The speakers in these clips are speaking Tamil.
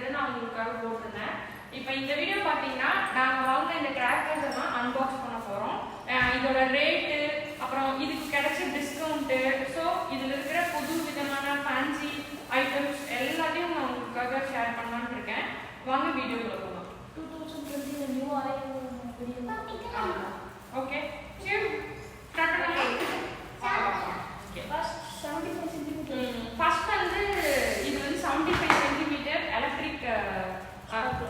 இருந்தது நான் உங்களுக்காக போட்டிருந்தேன். இப்போ இந்த வீடியோ பார்த்தீங்கன்னா நாங்கள் வாங்கின இந்த கிராக்கர்ஸ் எல்லாம் அன்பாக்ஸ் பண்ண போகிறோம். இதோட ரேட்டு, அப்புறம் இதுக்கு கிடைச்ச டிஸ்கவுண்ட்டு, ஸோ இதில் இருக்கிற புது விதமான ஃபேன்சி ஐட்டம்ஸ் எல்லாத்தையும் நான் உங்களுக்காக ஷேர் பண்ணலான்னு இருக்கேன். வாங்க வீடியோக்குள்ள போகலாம். 2020 நியூ ஓகே சரி ஸ்டார்ட் பண்ணலாம். ஃபர்ஸ்ட் வந்து இது வந்து 75 சென்டிமீட்டர் எலக்ட்ரிக்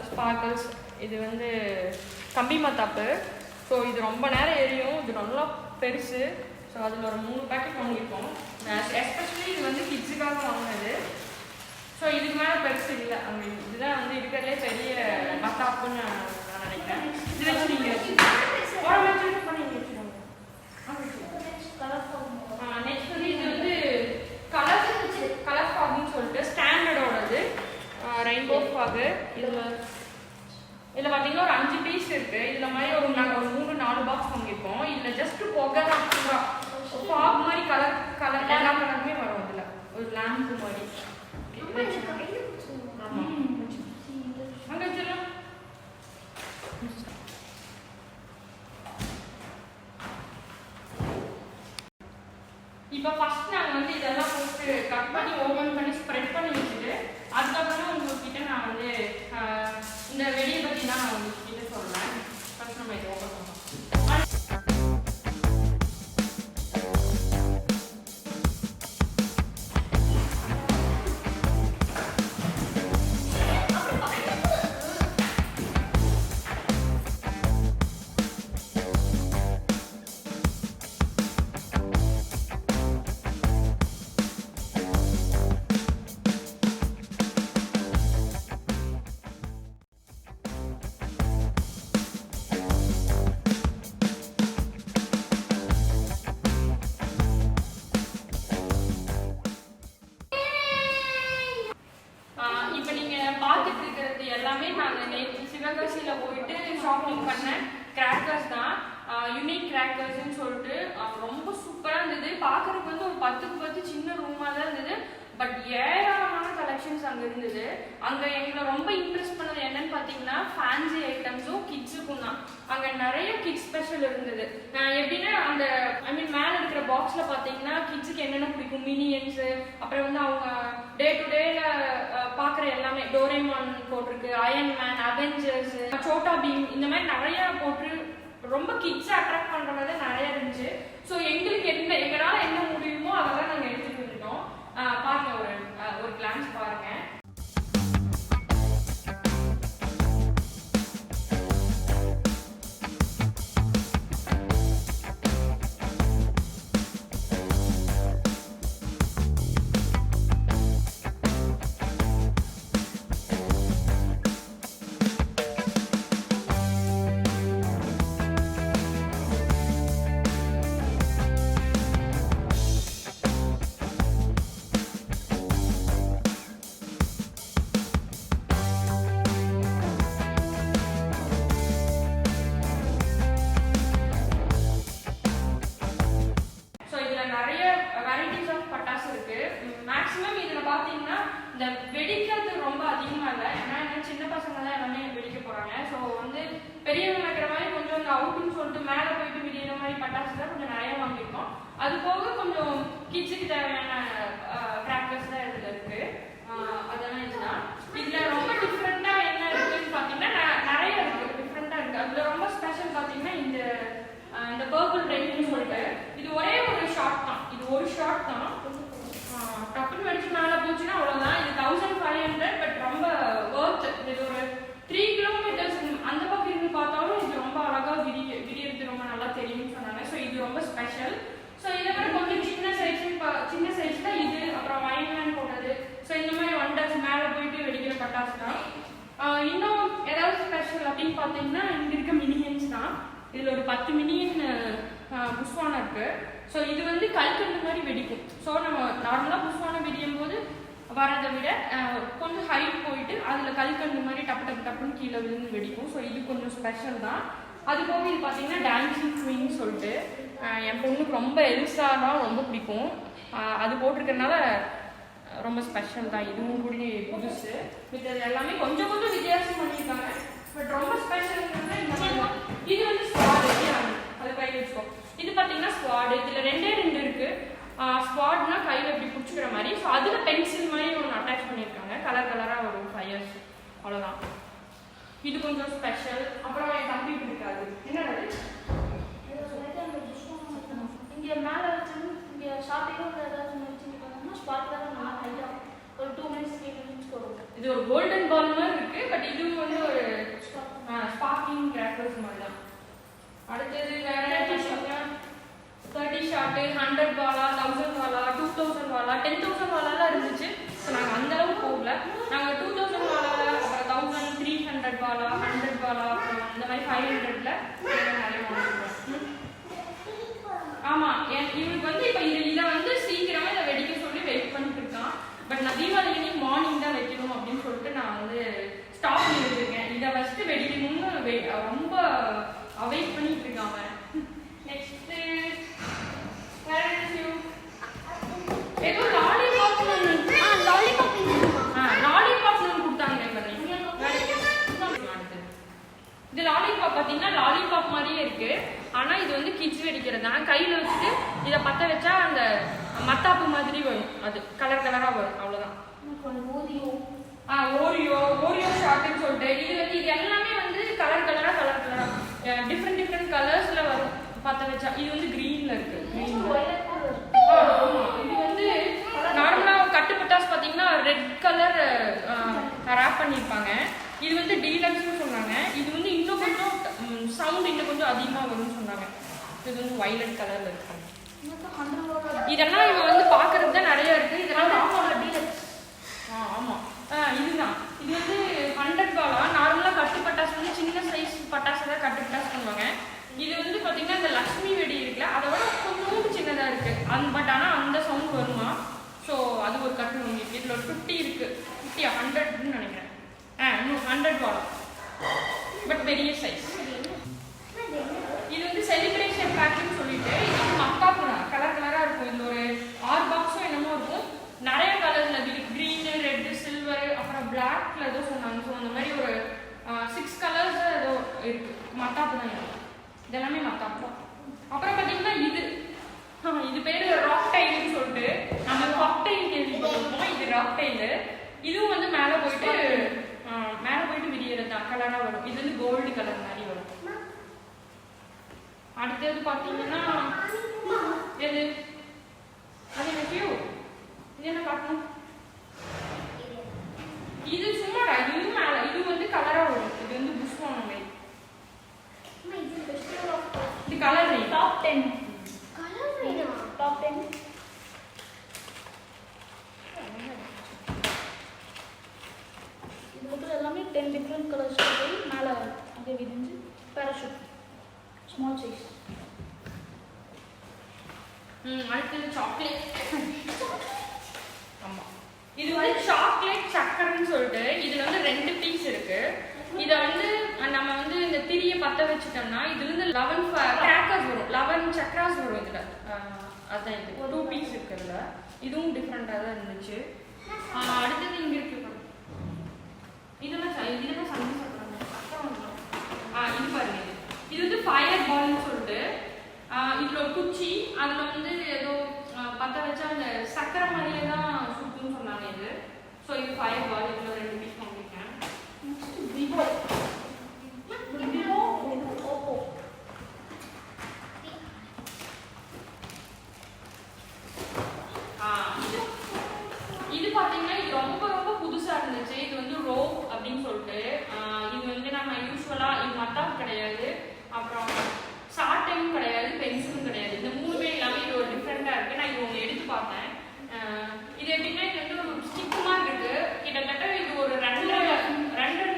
ஸ்பார்க்கிள்ஸ். இது வந்து கம்பி மத்தாப்பு. ஸோ இது ரொம்ப நேரம் எரியும். இது நல்லா பெருசு. ஸோ அதில் ஒரு 3 பேக்கெட் வாங்கியிருக்கோம். எஸ்பெஷலி இது வந்து கிட்ஸுக்காக வாங்கினது. ஸோ இதுக்கு மேலே பெருசு இல்லை. இதுதான் வந்து இருக்கிறதுலே பெரிய மத்தாப்புன்னு நான் நினைக்கிறேன். இது வச்சு நீங்கள் நெக்ஸ்ட் வந்து இது வந்து கலர் ஃபாக்னு சொல்லிட்டு ஸ்டாண்டர்டோடது ரெயின்போ ஃபாகு. இதில் பார்த்தீங்கன்னா ஒரு 5 பீஸ் இருக்குது. இதில் மாதிரி நாங்கள் ஒரு 3-4 பாக்ஸ் வாங்கியிருக்கோம். இதில் ஜஸ்ட் புகை தான், ஃபாக் மாதிரி கலர் எல்லா கலருமே வரும். இதில் ஒரு லேம்பு மாதிரி. ஆமாம் அங்கே வச்சிடலாம். இப்போ ஃபர்ஸ்ட் நாங்கள் வந்து இதெல்லாம் போட்டு கட் பண்ணி ஓப்பன் பண்ணி ஸ்ப்ரெட் பண்ணி வச்சுட்டு அதுக்கப்புறமா உங்ககிட்ட நான் வந்து இந்த வெடியை பற்றி தான் நான் உங்ககிட்ட சொல்கிறேன். ஃபர்ஸ்ட் நம்ம இதை ஓப்பன் பண்ணலாம். இப்போ நீங்கள் பார்த்துட்டு இருக்கிறது எல்லாமே நாங்கள் நேற்று சிவகாசியில் போயிட்டு ஷாப்பிங் பண்ண கிராக்கர்ஸ் தான். யூனிக் கிராக்கர்ஸ்ன்னு சொல்லிட்டு ரொம்ப சூப்பராக இருந்தது. பார்க்குறதுக்கு வந்து ஒரு 10க்கு 10 சின்ன ரூமாக தான் இருந்தது. பட் ஏராளமான கலெக்ஷன்ஸ் அங்கே இருந்தது. அங்கே எங்களை ரொம்ப இம்ப்ரெஸ் பண்ணது என்னன்னு பார்த்தீங்கன்னா ஃபேன்சி ஐட்டம்ஸும் கிட்ஸுக்கும் தான். அங்கே நிறைய கிட்ஸ் ஸ்பெஷல் இருந்தது. எப்படின்னா அந்த மேலே இருக்கிற பாக்ஸில் பார்த்தீங்கன்னா கிட்ஸுக்கு என்னென்ன பிடிக்கும், மினியன்ஸு, அப்புறம் வந்து அவங்க டே டு டேல பார்க்குற எல்லாமே டோரேமான் போட்டிருக்கு, Iron Man, Avengers, Chhota Bheem, இந்த மாதிரி நிறைய போட்டு ரொம்ப கிட்ஸை அட்ராக்ட் பண்ணுற மாதிரி நிறைய இருந்துச்சு. ஸோ எங்களுக்கு எங்களால் என்ன முடியுமோ அதெல்லாம் நாங்கள் எடுத்துகிட்டு வந்துட்டோம். பாருங்க, ஒரு கிளான்ஸ் பாருங்க. மேக்ஸிமம் இதில் பார்த்தீங்கன்னா இந்த வெடிக்கிறது ரொம்ப அதிகமாக இல்லை. ஏன்னா சின்ன பசங்க தான் எல்லாமே வெடிக்க போகிறாங்க. ஸோ வந்து பெரியவங்க வைக்கிற மாதிரி கொஞ்சம் இந்த அவுட்டுன்னு சொல்லிட்டு மேலே போயிட்டு விடிகிற மாதிரி பட்டாசு தான் கொஞ்சம் நிறைய வாங்கியிருக்கோம். அது போக கொஞ்சம் கிட்ஸுக்கு தேவையான கிராக்கர்ஸ் தான் இதில் இருக்குது. அதெல்லாம் இதுதான். இதில் ரொம்ப டிஃப்ரெண்ட்டாக என்ன இருக்குதுன்னு பார்த்தீங்கன்னா நிறைய இருக்குது, டிஃப்ரெண்ட்டாக இருக்குது. அதில் ரொம்ப ஸ்பெஷல் பார்த்தீங்கன்னா இந்த பர்பிள் ரெயின்னு சொல்லிட்டு இது ஒரே ஒரு ஷாட் தான். இது ஒரு ஷாட் தான். டப்புன்னு வெடிச்சு மேலே போச்சுன்னா அவ்வளோதான். இது 1500. பட் ரொம்ப ஒர்த். இது ஒரு 3 கிலோமீட்டர்ஸ் அந்த பக்கம் இருந்து பார்த்தாலும் இது ரொம்ப அழகாக விடியறது ரொம்ப நல்லா தெரியும்னு சொன்னாங்க. ஸோ இது ரொம்ப ஸ்பெஷல். ஸோ இதை விட கொஞ்சம் சின்ன சைஸ் தான் இது. அப்புறம் வைன்மேன் போட்டது. ஸோ இந்த மாதிரி வண்டர்ஸ் மேலே போயிட்டு வெடிக்கிற பட்டாசு தான். இன்னும் ஏதாவது ஸ்பெஷல் அப்படின்னு பார்த்தீங்கன்னா இங்கே இருக்க மினியன்ஸ் தான். இதில் ஒரு 10 மினியன் புஷ்வானம் இருக்கு. ஸோ இது வந்து கல்கண்டு மாதிரி வெடிக்கும். ஸோ நம்ம நார்மலாக புஷ்வானம் வெடிக்கும் போது வரதை விட கொஞ்சம் ஹைட் போயிட்டு அதில் கல்கண்டு மாதிரி டப்புன்னு கீழே விழுந்து வெடிக்கும். ஸோ இது கொஞ்சம் ஸ்பெஷல் தான். அது போக இது பார்த்தீங்கன்னா டான்சிங் குயின் சொல்லிட்டு என் பொண்ணுக்கு ரொம்ப எல்சானா ரொம்ப பிடிக்கும். அது போட்டிருக்கறனால ரொம்ப ஸ்பெஷல் தான். இதுவும் கூட புதுசு. இது எல்லாமே கொஞ்சம் கொஞ்சம் வித்தியாசம் பண்ணியிருக்காங்க. பட் ரொம்ப ஸ்பெஷல்ங்கிறது இந்த மாதிரி தான். இது வந்து ஸ்குவாடு, அதை கையில் வச்சுக்கோ. இது பார்த்தீங்கன்னா ஸ்குவாடு. இதில் ரெண்டே இருக்கு. ஸ்குவாட்னா கையில் இப்படி பிடிச்சிக்கிற மாதிரி. ஸோ அதில் பென்சில் மாதிரி ஒன்று அட்டாச் பண்ணியிருக்காங்க. கலர் கலராக வரும் ஃபயர்ஸ். அவ்வளோதான். இது கொஞ்சம் ஸ்பெஷல். அப்புறம் என் தம்பி இருக்காது. என்னது இங்கே மேலே வச்சு இங்கே ஷாப்பிங்கும் ஏதாச்சும் வச்சுருக்காங்கன்னா ஸ்பாட் தான் நல்லா ஹைட்டாக ஒரு 2 minutes 3 minutes வரும். இது ஒரு கோல்டன் பால் மாதிரி இருக்கு. பட் இது வந்து ஒரு ஸ்பார்க்கிங் கிராக்கர்ஸ் மாதிரி தான். அடுத்தது வேற 30 ஷாட், 100 வாலா, 1000 வாலா, 2000 வாலா, 10,000 வாலாலாம் இருந்துச்சு. ஸோ நாங்கள் அந்த அளவுக்கு போகல. நாங்கள் 2000 வாலால, அப்புறம் 1300 வாலா, 100 வாலா, அப்புறம் இந்த மாதிரி 500ல நிறைய வாங்கிருக்கோம். ஆமாம், இவனுக்கு வந்து இப்போ இதை வந்து சீக்கிரமாக இதை வெடிக்க சொல்லி வெயிட் பண்ணிட்டு இருக்கான். பட் நான் தீபாவளி மார்னிங் தான் வைக்கணும் அப்படின்னு சொல்லிட்டு நான் வந்து ஸ்டாப் பண்ணி வச்சிருக்கேன். இதை ஃபஸ்ட்டு வெடிக்கணும்னு ரொம்ப அவைட் பண்ணிட்டு இருக்காங்க. நெக்ஸ்ட்டு வேற என்ன? ஏதோ லாலிபாப் கொடுத்தாங்க. இது லாலிபாப் பார்த்தீங்கன்னா லாலிபாப் மாதிரியே இருக்கு. ஆனா இது வந்து கிட்ஸ் வெடிக்கிறது தான். கையில வச்சுட்டு இதை பற்ற வச்சா அந்த மத்தாப்பு மாதிரி வரும். அது கலர் கலரா வரும். அவ்வளவுதான். ஓரியோ ஷார்ட்னு சொல்லிட்டு இது வந்து இது எல்லாமே வந்து கலர் கலரா டிஃப்ரெண்ட் கலர்ஸ்ல வரும் பற்ற வச்சா. இது வந்து கிரீன்ல இருக்கு. இது வந்து நார்மலா கட்டு பட்டாஸ் பாத்தீங்கன்னா ரெட் கலர் ரேப் பண்ணிருப்பாங்க. இது வந்து டீலக்ஸ்னு சொன்னாங்க. இது வந்து இன்னும் கொஞ்சம் சவுண்ட் இன்னும் கொஞ்சம் அதிகமா வரும்னு சொன்னாங்க. இது வந்து வயலட் கலர்ல இருக்கு. இதெல்லாம் இவங்க வந்து பாக்குறது தான் நிறைய இருக்கு. இதெல்லாம் டீலக்ஸ். ஆமா, இதுதான். இது வந்து 100 வாலா. நார்மலா கட்டு பட்டாசு வந்து சின்ன சைஸ் பட்டாசு தான் கட்டு பட்டாசு பண்ணுவாங்க. இது வந்து பாத்தீங்கன்னா இந்த லக்ஷ்மி வெடி இருக்குல்ல, அதை விட கொஞ்சம் சின்னதா இருக்கு. பட் ஆனா அந்த சவுண்ட் வருமா. ஸோ அது ஒரு கட்டு வாங்கிருக்கு. இதுல ஒரு 50 இருக்கு. 100ன்னு நினைக்கிறேன். 100 வாலா, பட் பெரிய சைஸ். இது வந்து செலிப்ரேஷன் பேக்குன்னு சொல்லிட்டு இது வந்து மக்காப்பு தான். கலர் கலரா இருக்கும். இதுல ஒரு 6 பாக்ஸும் என்னமோ இருக்கும். நிறைய கலர்ஸ்ல கிரீன், ரெட், சில்வர், அப்புறம் பிளாக்ல ஏதோ சொன்னாங்க. ஸோ அந்த மாதிரி ஒரு 6 கலர்ஸ் ஏதோ இருக்கு. மத்தாப்பு தான் இது. இதெல்லாமே மத்தாப்பு. அப்புறம் பார்த்தீங்கன்னா இது பேரு ராக் டைல்னு சொல்லிட்டு நம்ம காக்டைல் கேள்விப்பட்டிருப்போம். இது ராக் டைலு. இதுவும் வந்து மேலே போயிட்டு விரியறது தான். கலரா வரும். இது வந்து கோல்டு கலர் மாதிரி வரும். அடுத்தது பார்த்தீங்கன்னா எது அது எனக்கு இது என்ன காட்டணும்? இது சும்மாடா. இதுவும் மேல இது வந்து கலரா வரும். இது வந்து புஷ்வான மாதிரி. இது கலர் டாப் 10. இது எல்லாமே 10 டிஃப்ரெண்ட் கலர்ஸ் போய் மேலே அப்படியே விரிஞ்சு பேராஷூட் ஸ்மால் சைஸ். அடுத்தது சாக்லேட். ஆமா, இது வந்து சாக்லேட் சக்கரன்னு சொல்லிட்டு இதுல வந்து 2 பீஸ் இருக்கு. இதை வந்து நம்ம வந்து இந்த திரியை பற்ற வச்சுட்டோம்னா இதுல இருந்து 11 கிராக்கர்ஸ் வரும். 11 சக்கராஸ் வரும் இதுல. அதான் இது 2 பீஸ் இருக்குதுல. இதுவும் டிஃப்ரெண்டா தான் இருந்துச்சு. அடுத்தது இங்க இருக்கு. இதெல்லாம் சந்தி சொல்றாங்க. இது பாருங்க. இது வந்து ஃபயர் பால்னு சொல்லிட்டு இதுல ஒரு குச்சி, அதுல வந்து ஏதோ பற்ற வச்சா அந்த சக்கரை மாதிரியே தான் சுட்டுன்னு சொன்னாங்க இது. ஸோ இது ஃபயர் பால். இதுல 2 பீஸ் வாங்கிருக்கேன். இது பாத்தீங்கன்னா இது ரொம்ப ரொம்ப புதுசா இருந்துச்சு. இது வந்து ரோப் அப்படின்னு சொல்லிட்டு இது வந்து நம்ம யூஸ்வலா இது மத்தாப்பு கிடையாது, அப்புறம் சாட்டையும் கிடையாது, பென்சிலும் கிடையாது. இந்த 3மே எல்லாமே இது ஒரு டிஃப்ரெண்டா இருக்கு. நான் இது ஒன்று எடுத்து பார்த்தேன். இது எப்படின்னா இது வந்து ஒரு ஸ்டிக் மாதிரி இருக்கு. கிட்டத்தட்ட இது ஒரு 2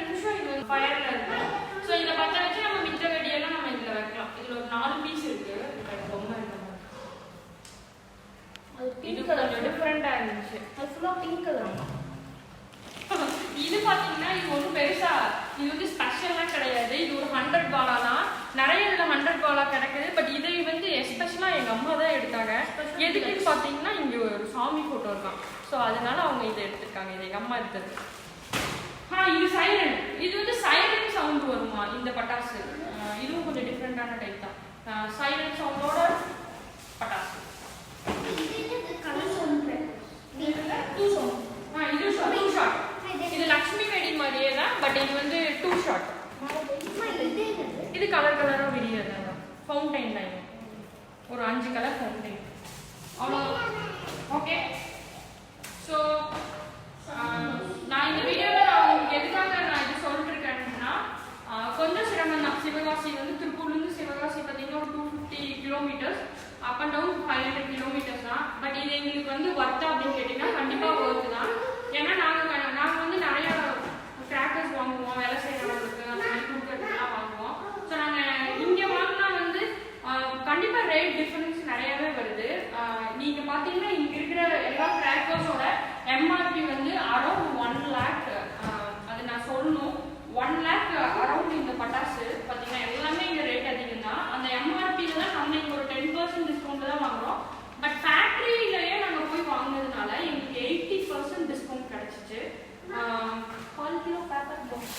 நிமிஷம் இது வந்து ஃபயர்ல இருக்கு. ஸோ இதை பற்ற வச்சு நம்ம மிச்ச வெடியெல்லாம் நம்ம இதுல வைக்கலாம். இதுல ஒரு 4 பீஸ் இருக்கு. பொம்மை இருக்கு. இது கொஞ்சம் டிஃப்ரெண்டா இருந்துச்சு. அது ஃபுல்லாக பிங்க் கலர். இது பாத்தீங்கன்னா இது ஒன்றும் பெருசா இது வந்து ஸ்பெஷல் கலெக்ஷன்லாம் கிடையாது. இது ஒரு 100 பாலா தான். நிறைய இதில் 100 பாலா கிடைக்குது. பட் இதை வந்து எஸ்பெஷலாக எங்கள் அம்மா தான் எடுத்தாங்க. எதுக்குன்னு பார்த்தீங்கன்னா இங்கே ஒரு சாமி ஃபோட்டோ இருக்கான். ஸோ அதனால அவங்க இதை எடுத்திருக்காங்க. இது எங்கள் அம்மா எடுத்தது. இது சைலண்ட். இது வந்து சைலண்ட் சவுண்ட் வருமா இந்த பட்டாசு. இதுவும் கொஞ்சம் டிஃப்ரெண்டான டைப் தான். சைலண்ட் சவுண்டோட பட்டாசு. இது 2 ஷாட். இது லக்ஷ்மி வெடி மாதிரியே தான். பட் இது வந்து 2 ஷாட். இது கலர் கலரா வெடியாது. ஃபவுண்டைன் லைன் ஒரு 5 கலர் ஃபவுண்டைன். அவ்வளோ. ஓகே. ஸோ நான் இந்த வீடியோவில் நான் உங்களுக்கு எதுக்காக நான் இது சொல்லிட்டு இருக்கேன்னா கொஞ்சம் சிரமம் தான். சிவகாசி வந்து திருப்பூர்லேருந்து சிவகாசி பார்த்தீங்கன்னா ஒரு 250 kilometres. Up and down 500 kilometres தான். பட் இது எங்களுக்கு வந்து ஒர்த்தா அப்படின்னு கேட்டிங்கன்னா கண்டிப்பாக ஒர்த்து தான். ஏன்னா நாங்கள் வந்து நிறைய கிராக்கர்ஸ் வாங்குவோம், வேலை செய்கிறவங்களுக்கு அந்த மாதிரி கொடுக்கறதுலாம் வாங்குவோம். ஸோ நாங்கள் இங்கே வாங்கினா வந்து கண்டிப்பாக ரேட் டிஃப்ரென்ஸ் நிறையாவே வருது. நீங்கள் பார்த்தீங்கன்னா இங்கே இருக்கிற எல்லா கிராக்கர்ஸோட எம்ஆர்பி வந்து அரௌண்ட் 1 lakh. அது நான் சொல்லணும், 1 lakh அரௌண்ட் இந்த பட்டாசு பார்த்தீங்கன்னா எல்லாமே இங்கே ரேட் அதிகம் தான். அந்த எம்ஆர்பியில் தான் நம்ம இங்கே ஒரு 10% டிஸ்கவுண்ட் தான் வாங்குறோம். பட் ஃபேக்ட்ரியிலேயே நாங்கள் போய் வாங்கினதுனால எங்களுக்கு 80% டிஸ்கவுண்ட் கிடைச்சிச்சு. 1 கிலோ பேப்பர் பாக்ஸ்.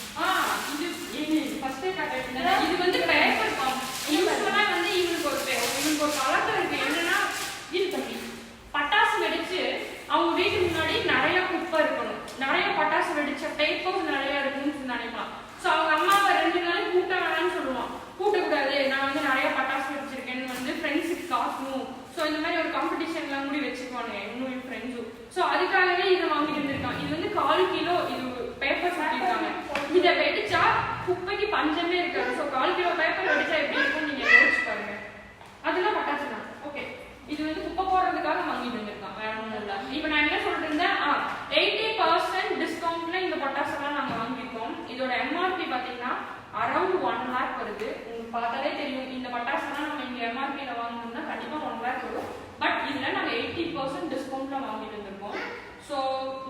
இது ஃபர்ஸ்டே காட்டியிருந்தேன். இது வந்து பேப்பர் பாக்ஸ். யூஸ்வலாக வந்து இவங்களுக்கு ஒரு பழக்கம் இருக்கு. என்னன்னா இது தம்பி பட்டாசு வெடிச்சு அவங்க வீட்டு முன்னாடி நிறைய குப்பை இருக்கணும், நிறைய பட்டாசு வெடிச்ச பேப்பர்ஸ் நிறைய இருக்குன்னு நினைக்கலாம். ஸோ அவங்க அம்மாவை 2 நாள் கூட்ட வேணாம்னு சொல்லுவான். கூட்டக்கூடாது, நான் வந்து நிறைய பட்டாசு வெடிச்சிருக்கேன்னு வந்து ஃப்ரெண்ட்ஸுக்கு காட்டணும். ஸோ இந்த மாதிரி ஒரு காம்படிஷன்லாம் கூட வச்சுக்குவானுங்க என்னுடைய ஃப்ரெண்ட்ஸும். ஸோ அதுக்காகவே இதை வாங்கிட்டு இருந்திருக்கான். இது வந்து 1/4 கிலோ இது பேப்பர் சொல்லியிருக்காங்க. இதை வெடிச்சா குப்பைக்கு பஞ்சமே இருக்காது. ஸோ 1/4 கிலோ பேப்பர் வெடிச்சா எப்படி இருக்கும்னு நீங்க யோசிச்சு பாருங்க. அதெல்லாம் பட்டாசு தான். ஓகே, இது வந்து குப்பை போடுறதுக்காக வாங்கிட்டு வந்திருக்கான், வேற ஒன்றும் இல்லை. இப்போ நான் என்ன சொல்லிட்டு இருந்தேன், 80% டிஸ்கவுண்ட்ல இந்த பட்டாசெல்லாம் நாங்கள் வாங்கியிருக்கோம். இதோட எம்ஆர்பி பார்த்தீங்கன்னா அரௌண்ட் 1 lakh வருது. உங்களுக்கு பார்த்தாலே தெரியும். இந்த பட்டாசெல்லாம் நம்ம இங்கே எம்ஆர்பியில் வாங்கணும்னா கண்டிப்பாக 1 lakh வரும். பட் இதில் நாங்கள் 80% டிஸ்கவுண்ட்ல வாங்கிட்டு வந்திருக்கோம். ஸோ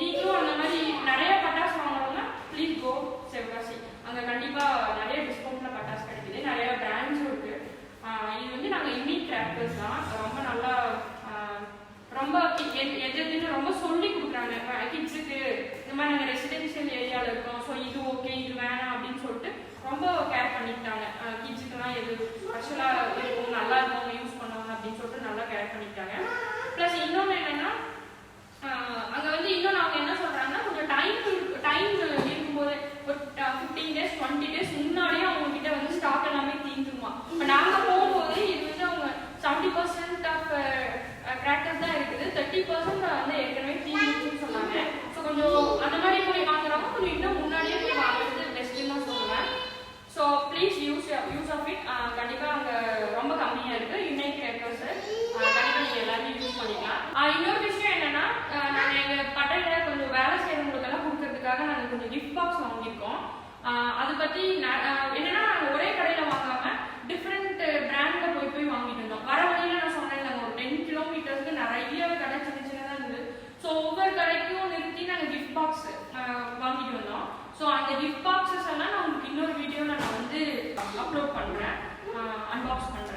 நீங்களும் அந்த மாதிரி நிறைய பட்டாசு வாங்கணும்னா ப்ளீஸ் கோ சிவகாசி. அங்கே கண்டிப்பாக நிறைய டிஸ்கவுண்ட்ல பட்டாசு கிடைக்குது. நிறைய பிராண்ட்ஸும் இருக்கு. இது வந்து நாங்கள் யூனிக் கிராக்கர்ஸ் தான். ரொம்ப நல்லா ரொம்ப எதுன்னு ரொம்ப சொல்லி கொடுக்குறாங்க கிட்ஸுக்கு. இந்த மாதிரி நாங்கள் ரெசிடென்ஷியல் ஏரியாவில் இருக்கோம், ஸோ இது ஓகே இது வேணாம் அப்படின்னு சொல்லிட்டு ரொம்ப கேர் பண்ணிக்கிட்டாங்க. கிட்ஸுக்குலாம் எது ஸ்பெஷலாக இருக்கும், நல்லா இருக்கும், யூஸ் பண்ணுவாங்க அப்படின்னு சொல்லிட்டு நல்லா கேர் பண்ணிக்கிட்டாங்க. ப்ளஸ் இன்னொன்று என்னன்னா அங்கே வந்து இன்னொன்று அவங்க என்ன சொல்கிறாங்கன்னா கொஞ்சம் டைம் இருக்கும்போது ஒரு 15 days 20 days முன்னாடியே அவங்ககிட்ட வந்து ஸ்டாக் எல்லாமே தீந்துருமா. இப்போ நாங்கள் போகும்போது இது வந்து அவங்க 70% ஆஃப் கிராக்கர்ஸ் தான் இருக்குது, 30% வந்து ஏற்கனவே தீந்துருச்சுன்னு சொன்னாங்க. ஸோ கொஞ்சம் அந்த மாதிரி போய் வாங்குறவங்க கொஞ்சம் இன்னும் முன்னாடியே போய் வாங்குறது பெஸ்ட்டுன்னு தான் சொல்லுவேன். So please use of it. கண்டிப்பாக அங்கே ரொம்ப கம்மியாக இருக்குது யூனிக் கிராக்கர்ஸு. கண்டிப்பாக நீங்கள் எல்லாருமே யூஸ் பண்ணிக்கலாம். இன்னொரு விஷயம் என்னன்னா நாங்கள் எங்கள் பட்டையில் கொஞ்சம் வேலை செய்கிறவங்களுக்கெல்லாம் கொடுக்கறதுக்காக நாங்கள் கொஞ்சம் கிஃப்ட் பாக்ஸ் வாங்கியிருக்கோம். அதை பற்றி என்னன்னா நாங்கள் ஒரே கடையில் வாங்காமல் டிஃப்ரெண்ட் பிராண்டில் போய் வாங்கிட்டு இருந்தோம். வர வழியில் நான் சொன்னேன் நாங்கள் ஒரு 10 கிலோமீட்டர்ஸ்க்கு நிறைய கடை சின்னதாக இருந்தது. ஸோ ஒவ்வொரு கடைக்கும் நிறுத்தி நாங்கள் கிஃப்ட் பாக்ஸ் வாங்கிட்டு வந்தோம். ஸோ அந்த கிஃப்ட் பாக்ஸஸ் எல்லாம் நான் உங்களுக்கு இன்னொரு வீடியோவில் நான் வந்து அப்லோட் பண்ணுறேன், அன்பாக்ஸ் பண்ணுறேன்.